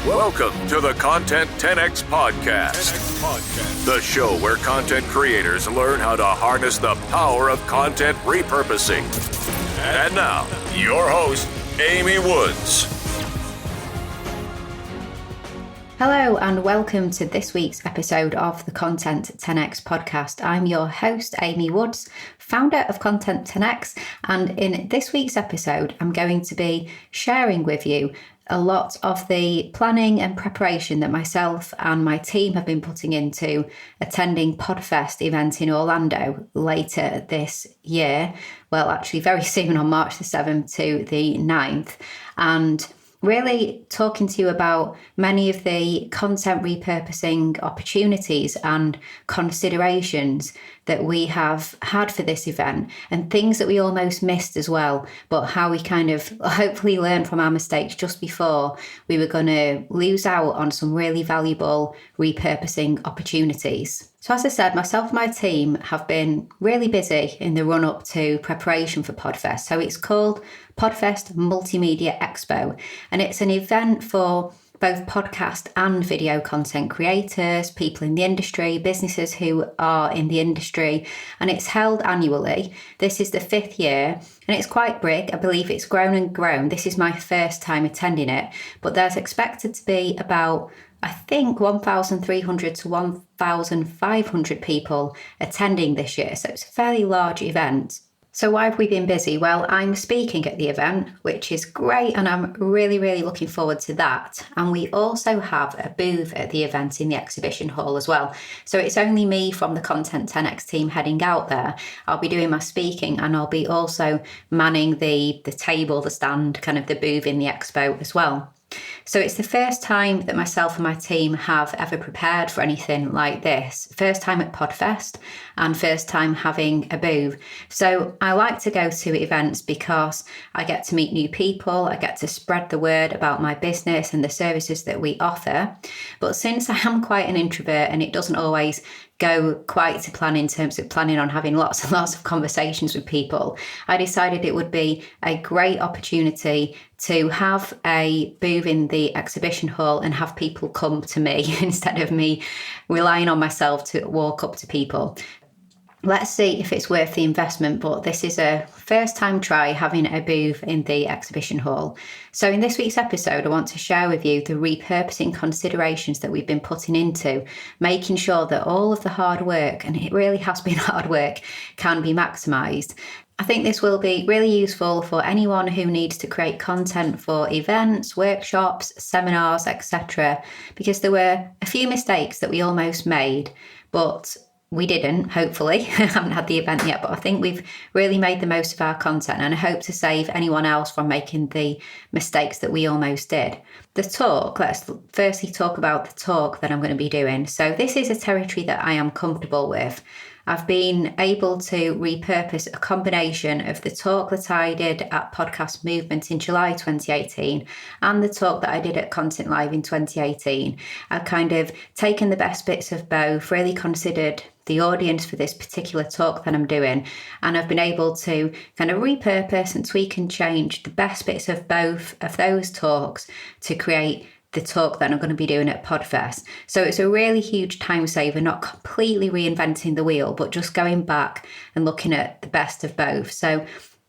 Welcome to the Content 10X Podcast, the show where content creators learn how to harness the power of content repurposing. And now, your host, Amy Woods. Hello and welcome to this week's episode of the Content 10X Podcast. I'm your host, Amy Woods, founder of Content 10X, and in this week's episode, I'm going to be sharing with you a lot of the planning and preparation that myself and my team have been putting into attending Podfest event in Orlando later this year. Well, actually very soon on March the 7th to the 9th. And really talking to you about many of the content repurposing opportunities and considerations that we have had for this event and things that we almost missed as well, but how we kind of hopefully learned from our mistakes just before we were going to lose out on some really valuable repurposing opportunities. So as I said, myself and my team have been really busy in the run-up to preparation for Podfest. So it's called Podfest Multimedia Expo, and it's an event for both podcast and video content creators, people in the industry, businesses who are in the industry, and it's held annually. This is the 5th year, and it's quite big. I believe it's grown and grown. This is my first time attending it, but there's expected to be about, I think, 1,300 to 1,500 people attending this year. So it's a fairly large event. So why have we been busy? Well, I'm speaking at the event, which is great, and I'm really looking forward to that. And we also have a booth at the event in the exhibition hall as well. So it's only me from the Content 10X team heading out there. I'll be doing my speaking, and I'll be also manning the table, the stand, kind of the booth in the expo as well. So it's the first time that myself and my team have ever prepared for anything like this. First time at Podfest and first time having a booth. So I like to go to events because I get to meet new people. I get to spread the word about my business and the services that we offer. But since I am quite an introvert and it doesn't always go quite to plan in terms of planning on having lots and lots of conversations with people, I decided it would be a great opportunity to have a booth in the exhibition hall and have people come to me instead of me relying on myself to walk up to people. Let's see if it's worth the investment, but this is a first time try having a booth in the exhibition hall. So in this week's episode, I want to share with you the repurposing considerations that we've been putting into making sure that all of the hard work, and it really has been hard work, can be maximised. I think this will be really useful for anyone who needs to create content for events, workshops, seminars, etc. Because there were a few mistakes that we almost made, but we didn't, hopefully. I haven't had the event yet, but I think we've really made the most of our content, and I hope to save anyone else from making the mistakes that we almost did. The talk, let's firstly talk about the talk that I'm going to be doing. So this is a territory that I am comfortable with. I've been able to repurpose a combination of the talk that I did at Podcast Movement in July 2018 and the talk that I did at Content Live in 2018. I've kind of taken the best bits of both, really considered the audience for this particular talk that I'm doing, and I've been able to kind of repurpose and tweak and change the best bits of both of those talks to create the talk that I'm going to be doing at Podfest. So it's a really huge time saver, not completely reinventing the wheel, but just going back and looking at the best of both. So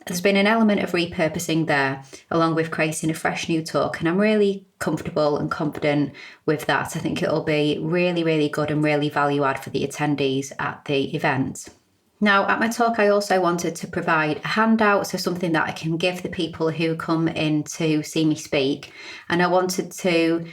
there's been an element of repurposing there, along with creating a fresh new talk, and I'm really comfortable and confident with that. I think it'll be really good and really value add for the attendees at the event. Now, at my talk, I also wanted to provide a handout, so something that I can give the people who come in to see me speak. And I wanted to,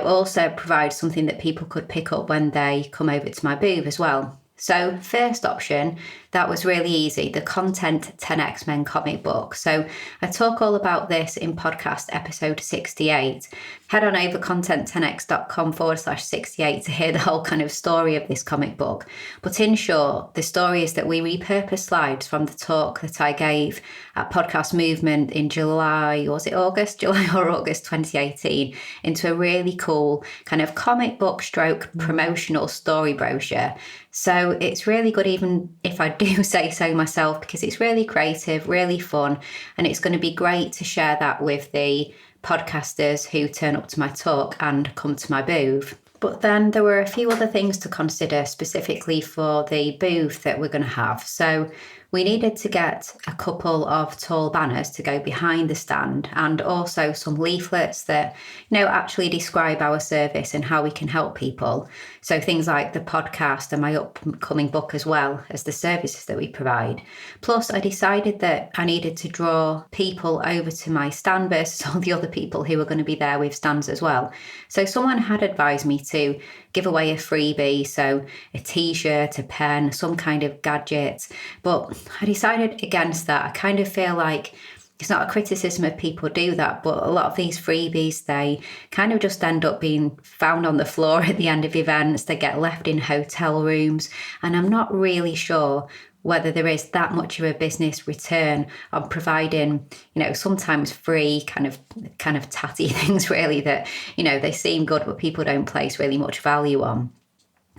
also provide something that people could pick up when they come over to my booth as well. So first option, that was really easy, the Content 10X Men comic book. So I talk all about this in podcast episode 68. Head on over content10x.com/68 to hear the whole kind of story of this comic book. But in short, the story is that we repurposed slides from the talk that I gave at Podcast Movement in July or August 2018 into a really cool kind of comic book stroke promotional story brochure. So it's really good even if I do say so myself, because it's really creative, really fun, and it's going to be great to share that with the podcasters who turn up to my talk and come to my booth. But then there were a few other things to consider specifically for the booth that we're going to have. So we needed to get a couple of tall banners to go behind the stand, and also some leaflets that, actually describe our service and how we can help people. So things like the podcast and my upcoming book, as well as the services that we provide. Plus, I decided that I needed to draw people over to my stand versus all the other people who were going to be there with stands as well. So someone had advised me to give away a freebie, so a t-shirt, a pen, some kind of gadget. But I decided against that. I kind of feel like it's not a criticism if people do that, but a lot of these freebies, they kind of just end up being found on the floor at the end of events. They get left in hotel rooms, and I'm not really sure whether there is that much of a business return on providing, sometimes free kind of tatty things, really, that, they seem good, but people don't place really much value on.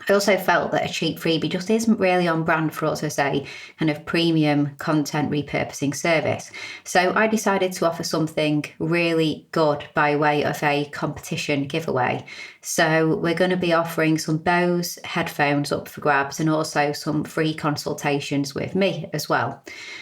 I also felt that a cheap freebie just isn't really on brand for us as a kind of premium content repurposing service. So I decided to offer something really good by way of a competition giveaway. So we're going to be offering some Bose headphones up for grabs, and also some free consultations with me as well.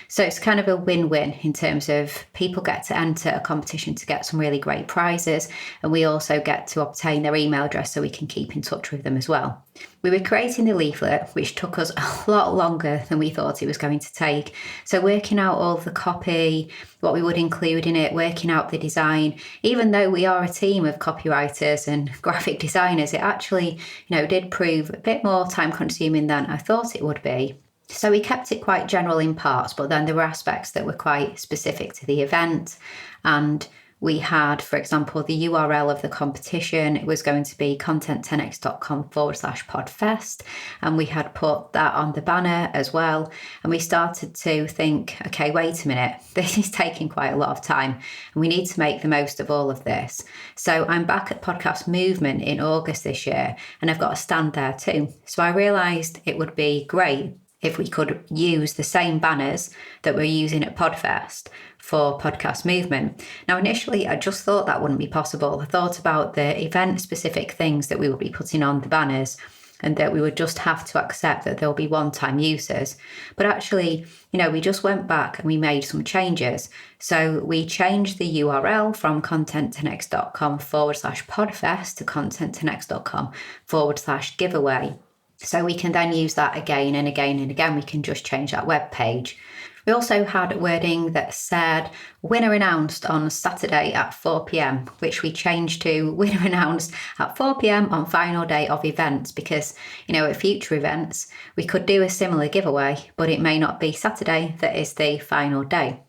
So it's kind of a win-win in terms of people get to enter a competition to get some really great prizes, and we also get to obtain their email address so we can keep in touch with them as well. We were creating the leaflet, which took us a lot longer than we thought it was going to take. So working out all the copy, what we would include in it, working out the design, even though we are a team of copywriters and graphic designers, it actually, did prove a bit more time consuming than I thought it would be. So we kept it quite general in parts, but then there were aspects that were quite specific to the event. And we had, for example, the URL of the competition. It was going to be content10x.com/podfest. And we had put that on the banner as well. And we started to think, okay, wait a minute, this is taking quite a lot of time, and we need to make the most of all of this. So I'm back at Podcast Movement in August this year, and I've got a stand there too. So I realised it would be great if we could use the same banners that we're using at Podfest for Podcast Movement. Now, initially, I just thought that wouldn't be possible. I thought about the event-specific things that we would be putting on the banners, and that we would just have to accept that there'll be one-time users. But actually, we just went back and we made some changes. So we changed the URL from content10x.com/podfest to content10x.com/giveaway. So we can then use that again and again and again. We can just change that web page. We also had wording that said winner announced on Saturday at 4 p.m, which we changed to winner announced at 4 p.m. on final day of events, because, at future events, we could do a similar giveaway, but it may not be Saturday that is the final day.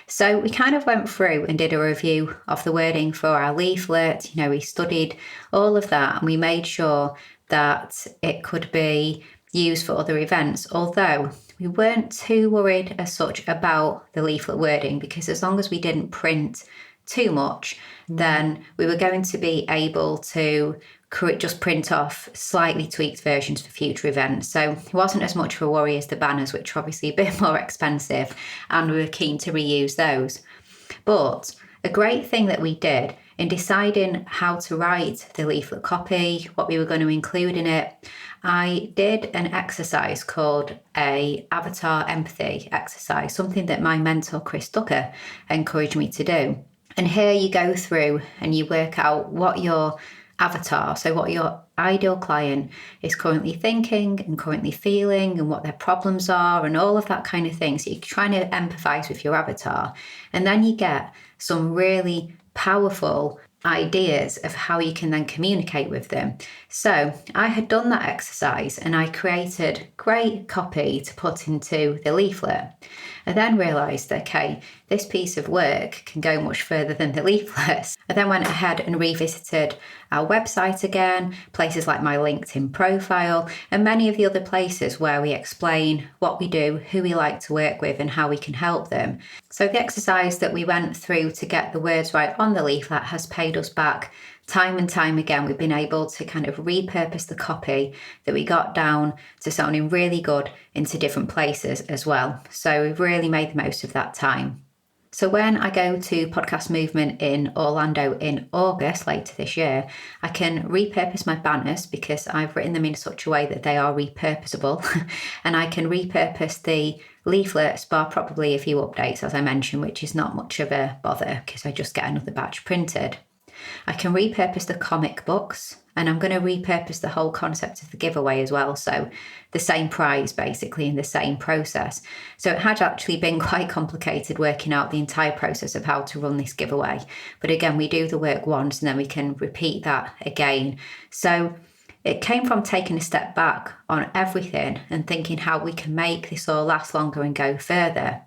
So we kind of went through and did a review of the wording for our leaflet. We studied all of that, and we made sure that it could be used for other events, although we weren't too worried as such about the leaflet wording, because as long as we didn't print too much, then we were going to be able to just print off slightly tweaked versions for future events. So it wasn't as much of a worry as the banners, which are obviously a bit more expensive, and we were keen to reuse those. But a great thing that we did in deciding how to write the leaflet copy, what we were going to include in it, I did an exercise called a avatar empathy exercise, something that my mentor Chris Ducker encouraged me to do. And here you go through and you work out what your avatar, so what your ideal client is currently thinking and currently feeling, and what their problems are, and all of that kind of thing. So you're trying to empathize with your avatar, and then you get some really powerful ideas of how you can then communicate with them. So I had done that exercise and I created great copy to put into the leaflet. I then realised, okay, this piece of work can go much further than the leaflets. I then went ahead and revisited our website again, places like my LinkedIn profile, and many of the other places where we explain what we do, who we like to work with, and how we can help them. So the exercise that we went through to get the words right on the leaflet has paid paid us back time and time again. We've been able to kind of repurpose the copy that we got down to sounding really good into different places as well. So we've really made the most of that time. So when I go to Podcast Movement in Orlando in August later this year, I can repurpose my banners because I've written them in such a way that they are repurposable. And I can repurpose the leaflets, bar probably a few updates, as I mentioned, which is not much of a bother because I just get another batch printed. I can repurpose the comic books, and I'm going to repurpose the whole concept of the giveaway as well. So the same prize basically in the same process. So it had actually been quite complicated working out the entire process of how to run this giveaway. But again, we do the work once and then we can repeat that again. So it came from taking a step back on everything and thinking how we can make this all last longer and go further.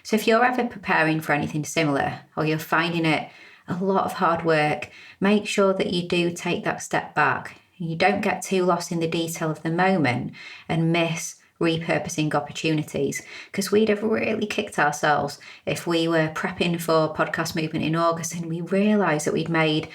So if you're ever preparing for anything similar or you're finding it a lot of hard work, make sure that you do take that step back. You don't get too lost in the detail of the moment and miss repurposing opportunities, because we'd have really kicked ourselves if we were prepping for Podcast Movement in August and we realised that we'd made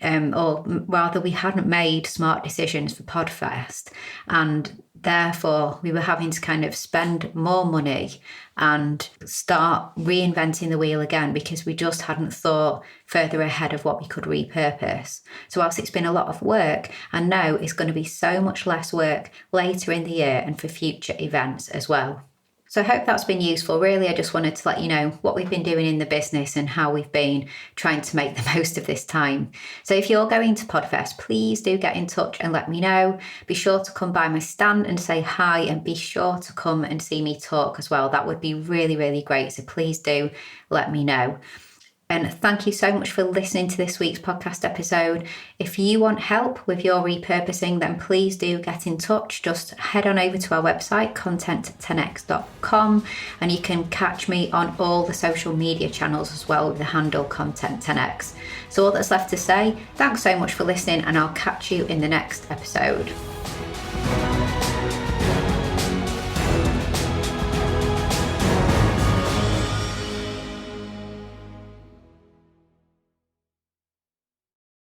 or rather we hadn't made smart decisions for Podfest, and therefore we were having to kind of spend more money and start reinventing the wheel again because we just hadn't thought further ahead of what we could repurpose. So whilst it's been a lot of work, I know it's going to be so much less work later in the year and for future events as well. So I hope that's been useful. Really, I just wanted to let you know what we've been doing in the business and how we've been trying to make the most of this time. So if you're going to Podfest, please do get in touch and let me know. Be sure to come by my stand and say hi, and be sure to come and see me talk as well. That would be really, really great. So please do let me know. And thank you so much for listening to this week's podcast episode. If you want help with your repurposing, then please do get in touch. Just head on over to our website, content10x.com, and you can catch me on all the social media channels as well with the handle Content10x. So all that's left to say, thanks so much for listening, and I'll catch you in the next episode.